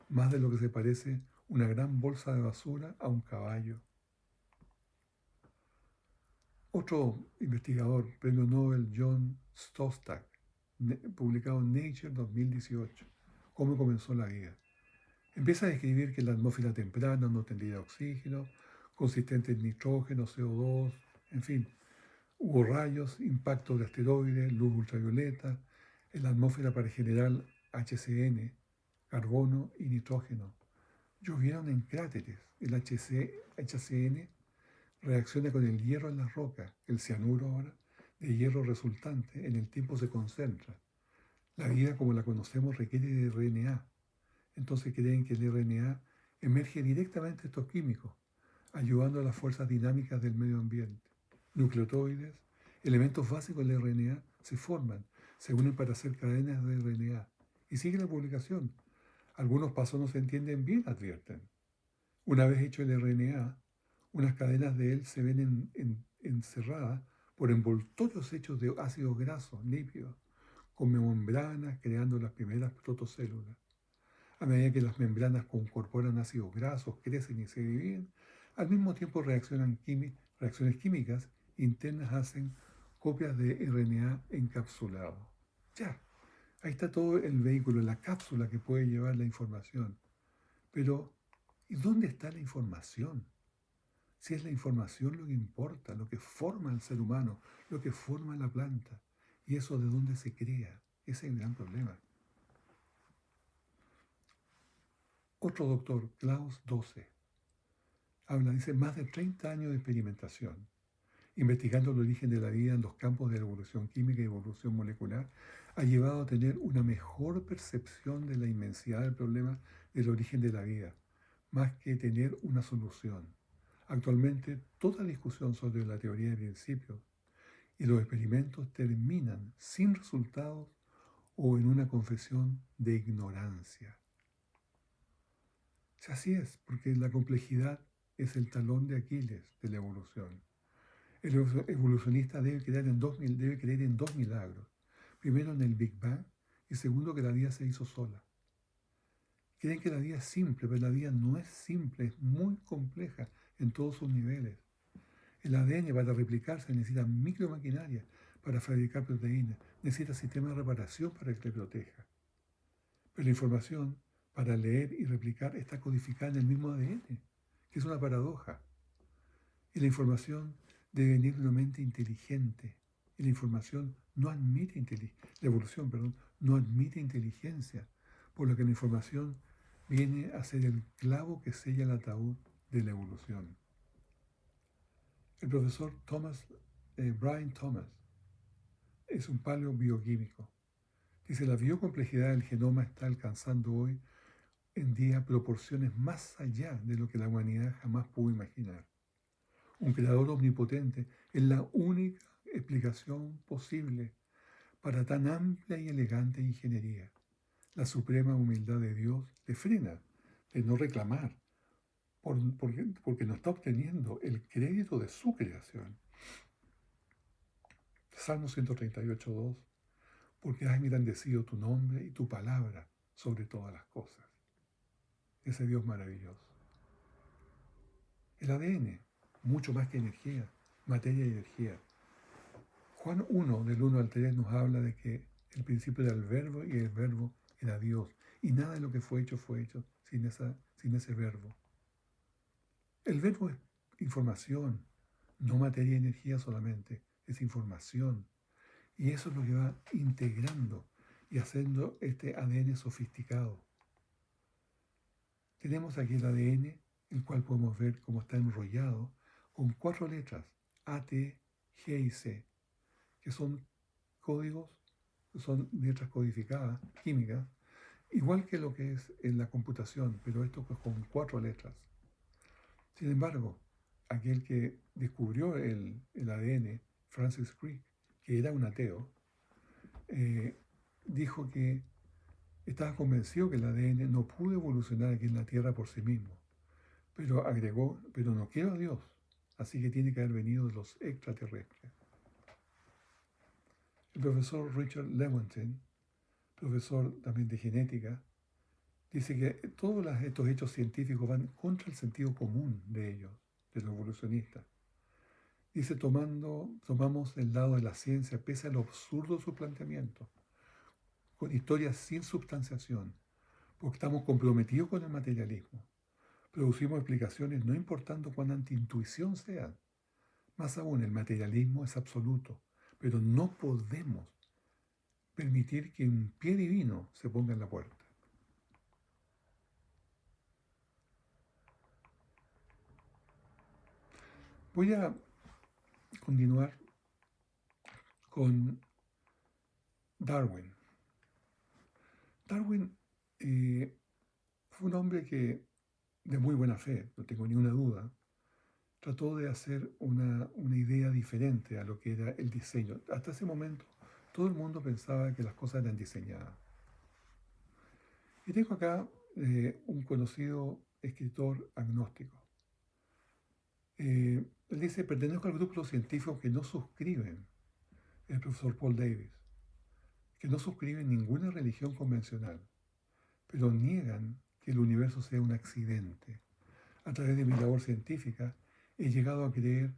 más de lo que se parece una gran bolsa de basura a un caballo. Otro investigador, premio Nobel John Szostak, publicado en Nature 2018, ¿Cómo comenzó la vida? Empieza a describir que la atmósfera temprana no tendría oxígeno, consistente en nitrógeno, CO2, en fin. Hubo rayos, impactos de asteroides, luz ultravioleta, en la atmósfera para generar HCN, carbono y nitrógeno. Llovieron en cráteres. El HCN reacciona con el hierro en la roca, el cianuro ahora, de hierro resultante, en el tiempo se concentra. La vida como la conocemos requiere de RNA. Entonces creen que el RNA emerge directamente de estos químicos, ayudando a las fuerzas dinámicas del medio ambiente. Nucleotides, elementos básicos del RNA, se forman, se unen para hacer cadenas de RNA. Y sigue la publicación. Algunos pasos no se entienden bien, advierten. Una vez hecho el RNA, unas cadenas de él se ven encerradas por envoltorios hechos de ácidos grasos, lípidos, con membranas creando las primeras protocélulas. A medida que las membranas incorporan ácidos grasos, crecen y se dividen, al mismo tiempo reacciones químicas internas hacen copias de RNA encapsulado. Ya, ahí está todo el vehículo, la cápsula que puede llevar la información. Pero, ¿y dónde está la información? Si es la información lo que importa, lo que forma al ser humano, lo que forma la planta. ¿Y eso de dónde se crea? Ese es el gran problema. Otro doctor, Klaus Dose, dice, más de 30 años de experimentación, investigando el origen de la vida en los campos de la evolución química y evolución molecular, ha llevado a tener una mejor percepción de la inmensidad del problema del origen de la vida, más que tener una solución. Actualmente, toda discusión sobre la teoría de principios y los experimentos terminan sin resultados o en una confesión de ignorancia. Así es, porque la complejidad es el talón de Aquiles de la evolución. El evolucionista debe creer en dos milagros. Primero, en el Big Bang, y segundo, que la vida se hizo sola. Creen que la vida es simple, pero la vida no es simple, es muy compleja en todos sus niveles. El ADN, para replicarse, necesita micromaquinaria para fabricar proteínas, necesita sistemas de reparación para que le proteja. Pero la información, para leer y replicar, está codificada en el mismo ADN, que es una paradoja. Y la información debe venir de una mente inteligente. Y la información no admite la evolución, no admite inteligencia, por lo que la información viene a ser el clavo que sella el ataúd de la evolución. El profesor Brian Thomas es un paleobioquímico. Dice, la biocomplejidad del genoma está alcanzando hoy en día proporciones más allá de lo que la humanidad jamás pudo imaginar. Un creador omnipotente es la única explicación posible para tan amplia y elegante ingeniería. La suprema humildad de Dios le frena de no reclamar, porque no está obteniendo el crédito de su creación. Salmo 138:2, porque has engrandecido tu nombre y tu palabra sobre todas las cosas. Ese Dios maravilloso. El ADN, mucho más que energía, materia y energía. Juan 1, del 1 al 3, nos habla de que el principio era el verbo y el verbo era Dios. Y nada de lo que fue hecho sin ese verbo. El verbo es información, no materia y energía solamente, es información. Y eso es lo que va integrando y haciendo este ADN sofisticado. Tenemos aquí el ADN, el cual podemos ver cómo está enrollado con 4 letras, A, T, G y C, que son códigos, son letras codificadas, químicas, igual que lo que es en la computación, pero esto pues con 4 letras. Sin embargo, aquel que descubrió el ADN, Francis Crick, que era un ateo, dijo que estaba convencido que el ADN no pudo evolucionar aquí en la Tierra por sí mismo, pero agregó, pero no quiero a Dios, así que tiene que haber venido de los extraterrestres. El profesor Richard Lewontin, profesor también de genética, dice que todos estos hechos científicos van contra el sentido común de ellos, de los evolucionistas. Dice, tomamos el lado de la ciencia pese a lo absurdo de su planteamiento, con historias sin substanciación, porque estamos comprometidos con el materialismo. Producimos explicaciones no importando cuán antiintuición sean. Más aún, el materialismo es absoluto, pero no podemos permitir que un pie divino se ponga en la puerta. Voy a continuar con Darwin. Darwin fue un hombre que, de muy buena fe, no tengo ninguna duda, trató de hacer una idea diferente a lo que era el diseño. Hasta ese momento, todo el mundo pensaba que las cosas eran diseñadas. Y tengo acá un conocido escritor agnóstico. Él dice, pertenezco al grupo de los científicos que no suscriben, el profesor Paul Davies, que no suscriben ninguna religión convencional, pero niegan que el universo sea un accidente. A través de mi labor científica he llegado a creer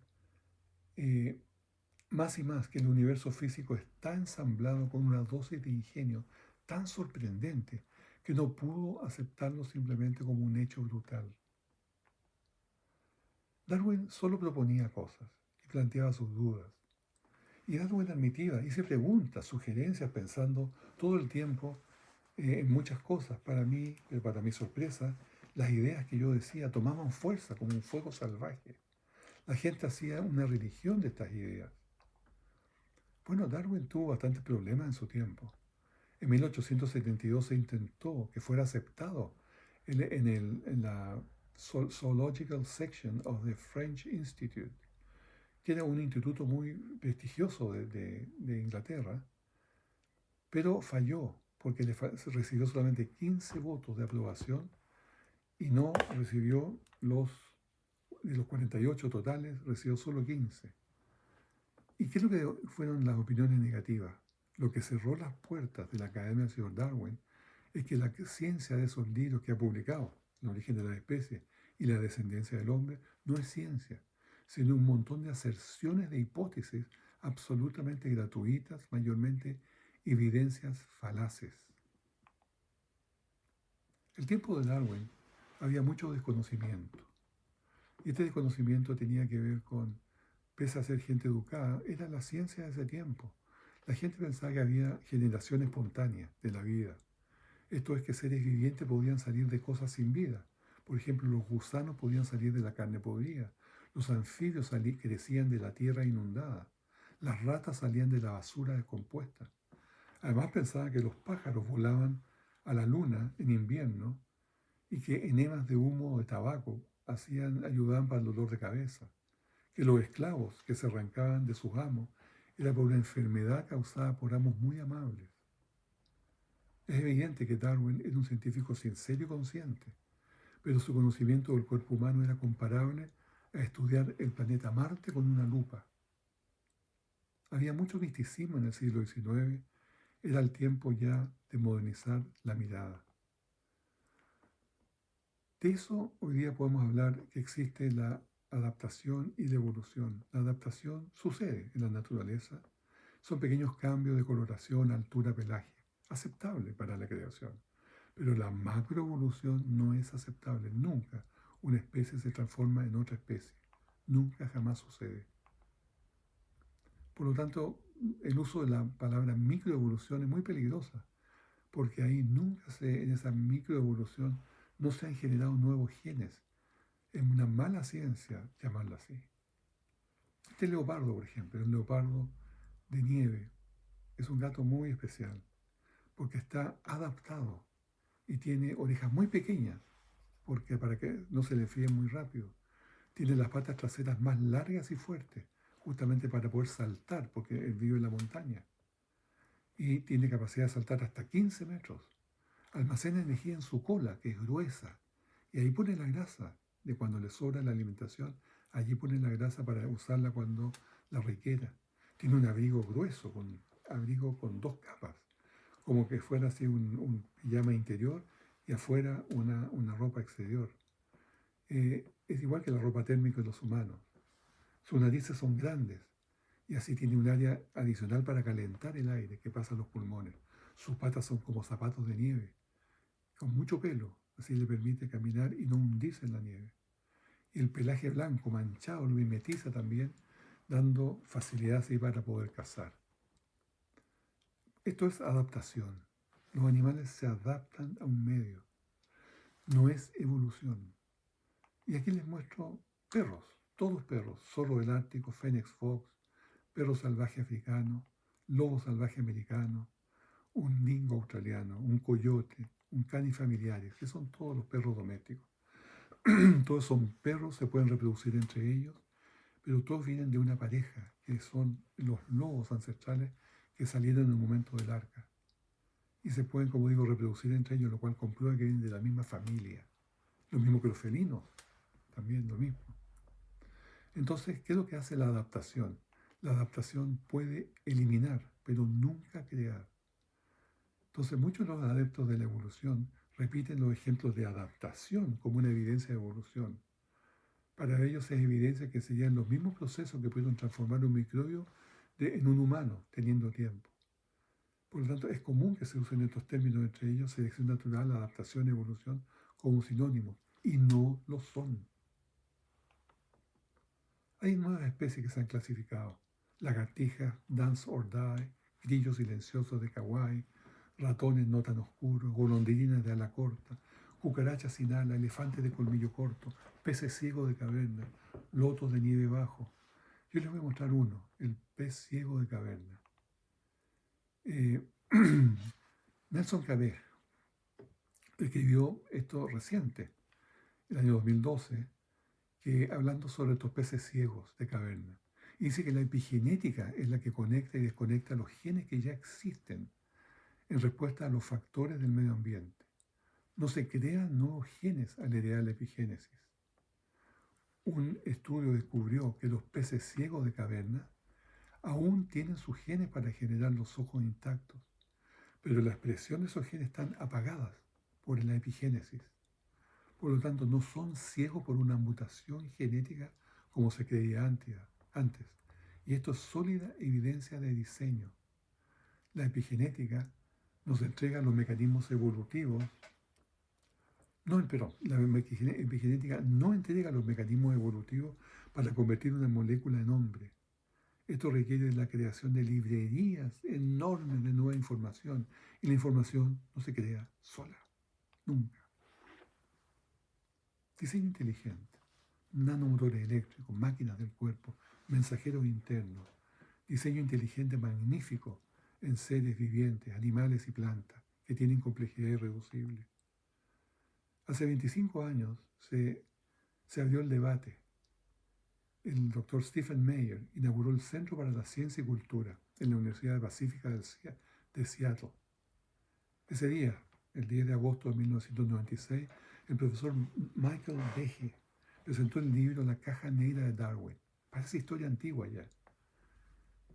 más y más que el universo físico está ensamblado con una dosis de ingenio tan sorprendente que no pudo aceptarlo simplemente como un hecho brutal. Darwin solo proponía cosas y planteaba sus dudas. Y Darwin admitía, hice preguntas, sugerencias, pensando todo el tiempo en muchas cosas. Para mí, para mi sorpresa, las ideas que yo decía tomaban fuerza como un fuego salvaje. La gente hacía una religión de estas ideas. Bueno, Darwin tuvo bastantes problemas en su tiempo. En 1872 se intentó que fuera aceptado en la Zoological Section of the French Institute, que era un instituto muy prestigioso de Inglaterra, pero falló porque recibió solamente 15 votos de aprobación y no recibió de los 48 totales, recibió solo 15. ¿Y qué es lo que fueron las opiniones negativas? Lo que cerró las puertas de la Academia del señor Darwin es que la ciencia de esos libros que ha publicado, El origen de la especie y la descendencia del hombre, no es ciencia, sino un montón de aserciones de hipótesis absolutamente gratuitas, mayormente evidencias falaces. En el tiempo de Darwin había mucho desconocimiento. Y este desconocimiento tenía que ver con, pese a ser gente educada, era la ciencia de ese tiempo. La gente pensaba que había generación espontánea de la vida. Esto es que seres vivientes podían salir de cosas sin vida. Por ejemplo, los gusanos podían salir de la carne podrida. Los anfibios crecían de la tierra inundada. Las ratas salían de la basura descompuesta. Además pensaba que los pájaros volaban a la luna en invierno y que enemas de humo o de tabaco ayudaban para el dolor de cabeza. Que los esclavos que se arrancaban de sus amos era por una enfermedad causada por amos muy amables. Es evidente que Darwin era un científico sincero y consciente, pero su conocimiento del cuerpo humano era comparable a estudiar el planeta Marte con una lupa. Había mucho misticismo en el siglo XIX, era el tiempo ya de modernizar la mirada. De eso hoy día podemos hablar que existe la adaptación y la evolución. La adaptación sucede en la naturaleza. Son pequeños cambios de coloración, altura, pelaje, aceptable para la creación. Pero la macroevolución no es aceptable. Nunca una especie se transforma en otra especie. Nunca, jamás sucede. Por lo tanto, el uso de la palabra microevolución es muy peligrosa, porque ahí en esa microevolución no se han generado nuevos genes. Es una mala ciencia llamarlo así. Este leopardo, por ejemplo, el leopardo de nieve, es un gato muy especial, porque está adaptado y tiene orejas muy pequeñas, porque para que no se le fríen muy rápido. Tiene las patas traseras más largas y fuertes, justamente para poder saltar, porque él vive en la montaña. Y tiene capacidad de saltar hasta 15 metros. Almacena energía en su cola, que es gruesa, y ahí pone la grasa de cuando le sobra la alimentación. Allí pone la grasa para usarla cuando la requiera. Tiene un abrigo grueso, abrigo con 2 capas, como que fuera así un pijama interior y afuera una ropa exterior. Es igual que la ropa térmica de los humanos. Sus narices son grandes y así tiene un área adicional para calentar el aire que pasa a los pulmones. Sus patas son como zapatos de nieve, con mucho pelo, así le permite caminar y no hundirse en la nieve. Y el pelaje blanco manchado lo mimetiza también, dando facilidad así para poder cazar. Esto es adaptación. Los animales se adaptan a un medio. No es evolución. Y aquí les muestro perros, todos perros, zorro del Ártico, Fénix fox, perro salvaje africano, lobo salvaje americano, un dingo australiano, un coyote, un cani familiares, que son todos los perros domésticos. Todos son perros, se pueden reproducir entre ellos, pero todos vienen de una pareja, que son los lobos ancestrales que salieron en el momento del arca. Y se pueden, como digo, reproducir entre ellos, lo cual comprueba que vienen de la misma familia. Lo mismo que los felinos, también lo mismo. Entonces, ¿qué es lo que hace la adaptación? La adaptación puede eliminar, pero nunca crear. Entonces, muchos de los adeptos de la evolución repiten los ejemplos de adaptación como una evidencia de evolución. Para ellos es evidencia que serían los mismos procesos que pueden transformar un microbio en un humano, teniendo tiempo. Por lo tanto, es común que se usen estos términos entre ellos, selección natural, adaptación, evolución, como sinónimos, y no lo son. Hay nuevas especies que se han clasificado: lagartijas, dance or die, grillos silenciosos de Kauai, ratones no tan oscuros, golondrinas de ala corta, cucarachas sin ala, elefantes de colmillo corto, peces ciegos de caverna, lotos de nieve bajo. Yo les voy a mostrar uno, el pez ciego de caverna. Nelson Cabé escribió esto reciente, el año 2012, que hablando sobre estos peces ciegos de caverna. Y dice que la epigenética es la que conecta y desconecta los genes que ya existen en respuesta a los factores del medio ambiente. No se crean nuevos genes al heredar la epigénesis. Un estudio descubrió que los peces ciegos de caverna aún tienen sus genes para generar los ojos intactos, pero la expresión de esos genes están apagadas por la epigénesis. Por lo tanto, no son ciegos por una mutación genética como se creía antes. Y esto es sólida evidencia de diseño. La epigenética nos entrega los mecanismos evolutivos. La epigenética no entrega los mecanismos evolutivos para convertir una molécula en hombre. Esto requiere la creación de librerías enormes de nueva información. Y la información no se crea sola, nunca. Diseño inteligente, nanomotores eléctricos, máquinas del cuerpo, mensajeros internos, diseño inteligente magnífico en seres vivientes, animales y plantas, que tienen complejidad irreducible. Hace 25 años se abrió el debate. El doctor Stephen Meyer inauguró el Centro para la Ciencia y Cultura en la Universidad Pacífica de Seattle. Ese día, el 10 de agosto de 1996, el profesor Michael Behe presentó el libro La caja negra de Darwin. Parece historia antigua ya,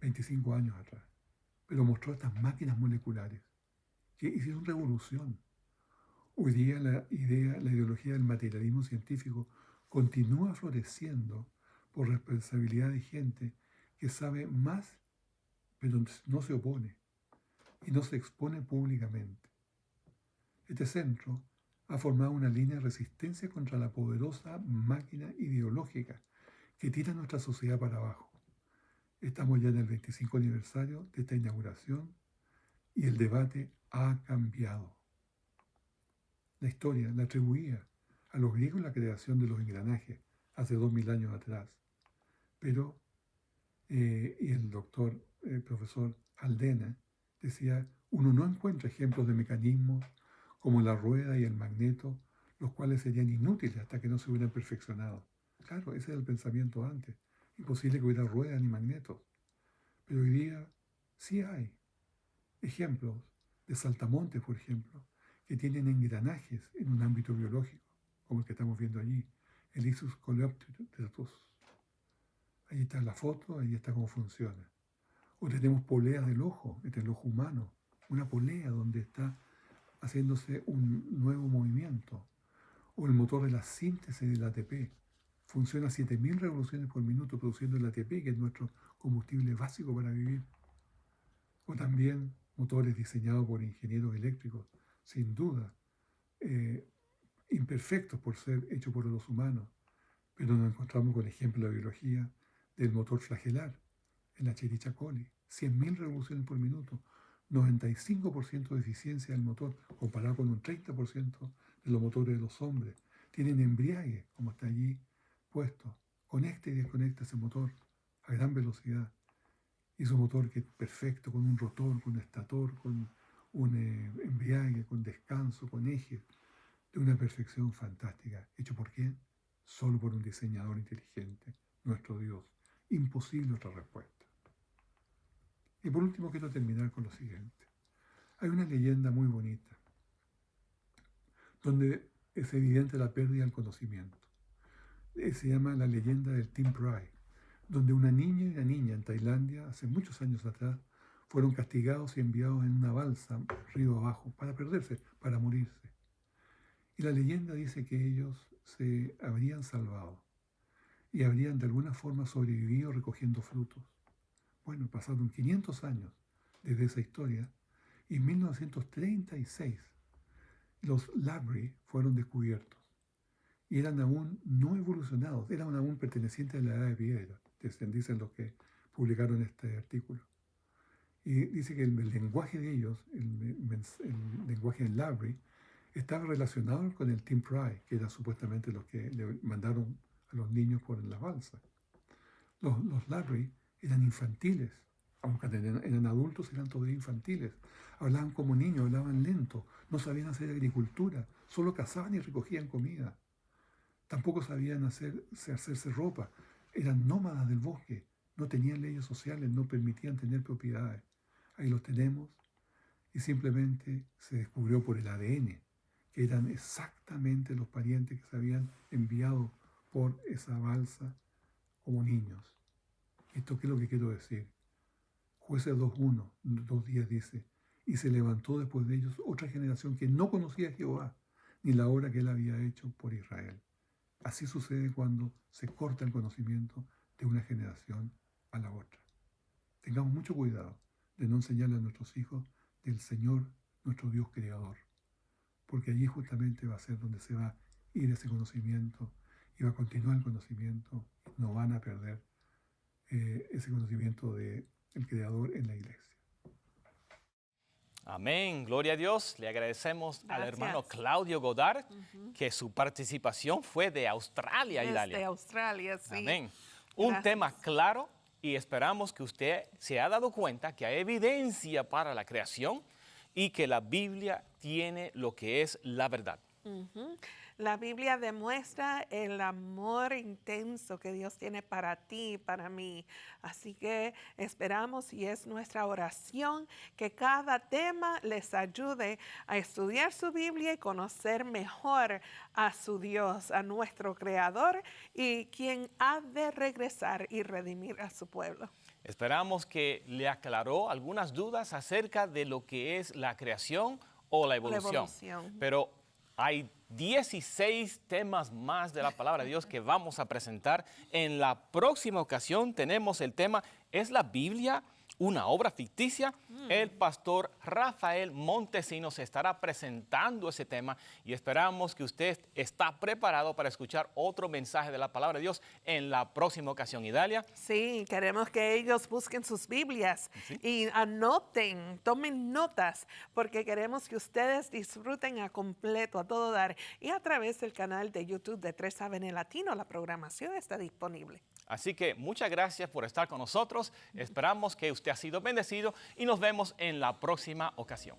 25 años atrás. Pero mostró estas máquinas moleculares que hicieron revolución. Hoy día la ideología del materialismo científico continúa floreciendo por responsabilidad de gente que sabe más, pero no se opone y no se expone públicamente. Este centro ha formado una línea de resistencia contra la poderosa máquina ideológica que tira nuestra sociedad para abajo. Estamos ya en el 25 aniversario de esta inauguración y el debate ha cambiado. La historia le atribuía a los griegos la creación de los engranajes hace 2000 años atrás. Pero, y el profesor Aldena decía, uno no encuentra ejemplos de mecanismos como la rueda y el magneto, los cuales serían inútiles hasta que no se hubieran perfeccionado. Claro, ese era el pensamiento antes. Imposible que hubiera ruedas ni magnetos. Pero hoy día sí hay ejemplos de saltamontes, por ejemplo, que tienen engranajes en un ámbito biológico, como el que estamos viendo allí, el Ixus coleopteratus. Ahí está la foto, ahí está cómo funciona. O tenemos poleas del ojo, este es el ojo humano, una polea donde está haciéndose un nuevo movimiento. O el motor de la síntesis del ATP. Funciona a 7000 revoluciones por minuto produciendo el ATP, que es nuestro combustible básico para vivir. O también motores diseñados por ingenieros eléctricos, sin duda, imperfectos por ser hechos por los humanos. Pero nos encontramos con el ejemplo de la biología del motor flagelar, el Escherichia coli, 100.000 revoluciones por minuto, 95% de eficiencia del motor, comparado con un 30% de los motores de los hombres. Tienen embriague, como está allí puesto. Conecta y desconecta ese motor a gran velocidad. Y su motor que es perfecto, con un rotor, con un estator, con un embriague, con descanso, con ejes, de una perfección fantástica. ¿Hecho por quién? Solo por un diseñador inteligente, nuestro Dios. Imposible otra respuesta. Y por último quiero terminar con lo siguiente. Hay una leyenda muy bonita, donde es evidente la pérdida del conocimiento. Se llama la leyenda del Tim Pry, donde una niña y una niña en Tailandia, hace muchos años atrás, fueron castigados y enviados en una balsa río abajo para perderse, para morirse. Y la leyenda dice que ellos se habrían salvado y habrían de alguna forma sobrevivido recogiendo frutos. Bueno, pasaron 500 años desde esa historia Y en 1936 los Labry fueron descubiertos y eran aún no evolucionados, eran aún pertenecientes a la edad de piedra, dicen los que publicaron este artículo. Y dice que el lenguaje de ellos, el lenguaje en Labry, estaba relacionado con el Tim Pry, que era supuestamente los que le mandaron a los niños por las balsas. Los Labry eran infantiles, aunque eran adultos, eran todavía infantiles. Hablaban como niños, hablaban lento, no sabían hacer agricultura, solo cazaban y recogían comida. Tampoco sabían hacerse ropa, eran nómadas del bosque, no tenían leyes sociales, no permitían tener propiedades. Ahí los tenemos, y simplemente se descubrió por el ADN que eran exactamente los parientes que se habían enviado por esa balsa como niños. ¿Esto qué es lo que quiero decir? Jueces 2:1, 2:10 dice, y se levantó después de ellos otra generación que no conocía a Jehová, ni la obra que él había hecho por Israel. Así sucede cuando se corta el conocimiento de una generación a la otra. Tengamos mucho cuidado de no enseñarle a nuestros hijos del Señor, nuestro Dios creador, porque allí justamente va a ser donde se va a ir ese conocimiento y va a continuar el conocimiento, y no van a perder ese conocimiento del Creador en la iglesia. Amén, gloria a Dios. Le agradecemos al Gracias. hermano Claudio Godard, que su participación fue de Australia, Idalia. Desde Australia, sí. Amén. Un Gracias. tema claro, y esperamos que usted se ha dado cuenta que hay evidencia para la creación y que la Biblia tiene lo que es la verdad. La Biblia demuestra el amor intenso que Dios tiene para ti y para mí. Así que esperamos, y es nuestra oración, que cada tema les ayude a estudiar su Biblia y conocer mejor a su Dios, a nuestro Creador, y quien ha de regresar y redimir a su pueblo. Esperamos que le aclaró algunas dudas acerca de lo que es la creación o la evolución. Pero hay 16 temas más de la palabra de Dios que vamos a presentar. En la próxima ocasión tenemos el tema, ¿es la Biblia una obra ficticia? El pastor Rafael Montesinos estará presentando ese tema y esperamos que usted está preparado para escuchar otro mensaje de la palabra de Dios en la próxima ocasión. Idalia. Sí, queremos que ellos busquen sus Biblias y anoten, tomen notas, porque queremos que ustedes disfruten a completo, a todo dar. Y a través del canal de YouTube de 3ABN Latino, la programación está disponible. Así que muchas gracias por estar con nosotros. Esperamos que usted ha sido bendecido y nos vemos en la próxima ocasión.